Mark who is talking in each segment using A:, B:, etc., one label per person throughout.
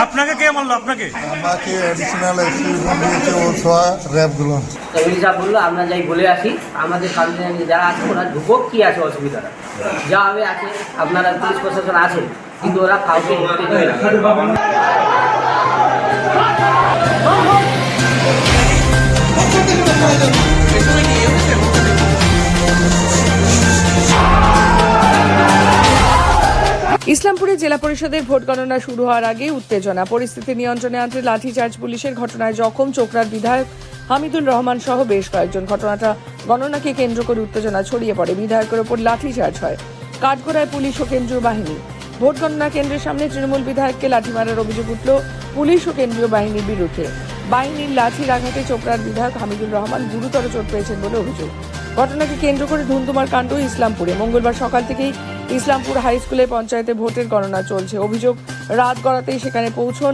A: আপনাকে কে মারলো? আপনাকে
B: আমাকে অ্যাডিশনাল এসপি দিয়েছে ও ছোয়া র্যাবগুলো।
C: এমনি সাহেব বললো আমরা যাই বলে আসি, আমাদের সামনে যারা আছে ওরা ঢুকুক, কি আছে অসুবিধাটা যা হবে আছে, আপনারা পুলিশ প্রশাসন আছে, কিন্তু ওরা কাউকে ঢুকতে দেবে না।
D: ইসলামপুরে জেলা পরিষদের ভোট গণনা শুরু হওয়ার আগে উত্তেজনা, পরিস্থিতি নিয়ন্ত্রণে আনতে লাঠিচার্জ পুলিশের। ঘটনায় জখম চোপড়ার বিধায়ক হামিদুল রহমান সহ বেশ কয়েকজন। ঘটনাটা গণনাকে কেন্দ্র করে উত্তেজনা ছড়িয়ে পড়ে, বিধায়কের ওপর লাঠিচার্জ হয়। কাঠগড়ায় পুলিশ ও কেন্দ্রীয় বাহিনী। ভোট গণনা কেন্দ্রের সামনে তৃণমূল বিধায়ককে লাঠি মারার অভিযোগ উঠল পুলিশ ও কেন্দ্রীয় বাহিনীর বিরুদ্ধে। বাহিনীর লাঠির আঘাতে চোপড়ার বিধায়ক হামিদুল রহমান গুরুতর চোট পেয়েছেন বলে অভিযোগ। ঘটনাকে কেন্দ্র করে ধুন্ধুমার কাণ্ড ইসলামপুরে। মঙ্গলবার সকাল থেকেই ইসলামপুর হাই স্কুলে পঞ্চায়েতে ভোটের গণনা চলছে। অভিযোগ, রাত গড়াতেই সেখানে পৌঁছন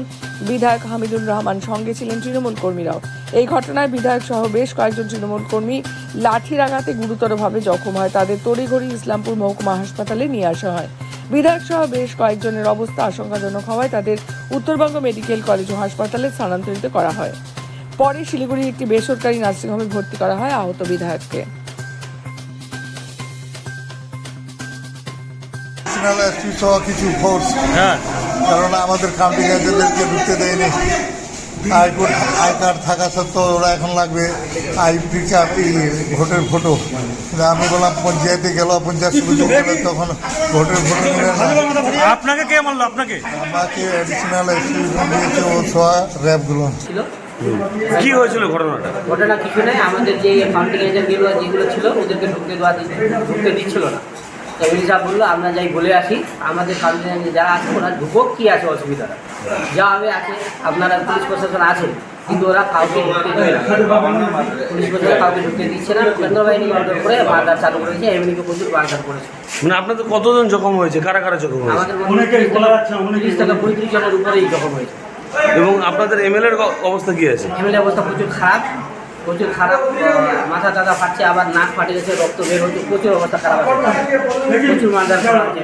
D: বিধায়ক হামিদুল রহমান, সঙ্গে ছিলেন তৃণমূল কর্মীরাও। এই ঘটনায় বিধায়ক সহ বেশ কয়েকজন তৃণমূল কর্মী লাঠির আঘাতে গুরুতরভাবে জখম হয়। তাদের তড়িঘড়ি ইসলামপুর মহকুমা হাসপাতালে নিয়ে আসা হয়। বিধায়ক সহ বেশ কয়েকজনের অবস্থা আশঙ্কাজনক হওয়ায় তাদের উত্তরবঙ্গ মেডিকেল কলেজ ও হাসপাতালে স্থানান্তরিত করা হয়। পরে শিলিগুড়ির একটি বেসরকারি নার্সিংহোমে ভর্তি করা হয় আহত বিধায়ককে।
B: অ্যাডিশনাল এসপি সহ কিছু ফোর্স, কারণ আমাদের কাউন্টিং এজেন্টদেরকে ঢুকতে দেয়নি। আই কার্ড থাকা সত্ত্বেও ওরা এখন লাগবে আইডি কার্ড, ভোটের ফটো। আমি বললাম পঞ্চায়েতে গেল, পঞ্চায়েত সমিতি গেল, তখন ভোটের ফটো নিলেন না।
A: আপনাকে কে মারলো? আপনাকে
B: আমাকে অ্যাডিশনাল এসপি দিয়েছে ও ছোয়া র্যাবগুলো।
A: কি হয়েছিল ঘটনাটা?
C: ঘটনা কিছু নেই, আমাদের যে কাউন্টিং এজেন্টগুলো যেগুলো ছিল ওদেরকে ঢুকতে দিচ্ছিল না। এমনি সাহেব বললো আমরা যাই বলে আসি, আমাদের সামনে যারা আছে ওরা ঢুকুক, কি আছে অসুবিধাটা যা হবে আছে, আপনারা পুলিশ প্রশাসন আছে, কিন্তু ওরা কাউকে ঢুকতে দেবে না। পুলিশ প্রশাসন কাউকে ঢুকতে দিচ্ছে না। কেন্দ্র বাহিনী অর্ডার করে মারধর চালু করেছে, এমনিকে প্রচুর মারধর করেছে।
A: মানে আপনাদের কতজন জখম হয়েছে? কারা কারা জখম হয়েছে?
C: আমাদের 30 থেকে 35 জনের উপরেই জখম হয়েছে।
A: এবং আপনাদের এমএলএর অবস্থা কি আছে?
C: এমএলএ অবস্থা প্রচুর খারাপ, মাথা টাথা ফাটছে, আবার নাক ফাটে গেছে, রক্ত বের হচ্ছে, প্রচুর অবস্থা খারাপ আছে, প্রচুর মারধর করা হচ্ছে।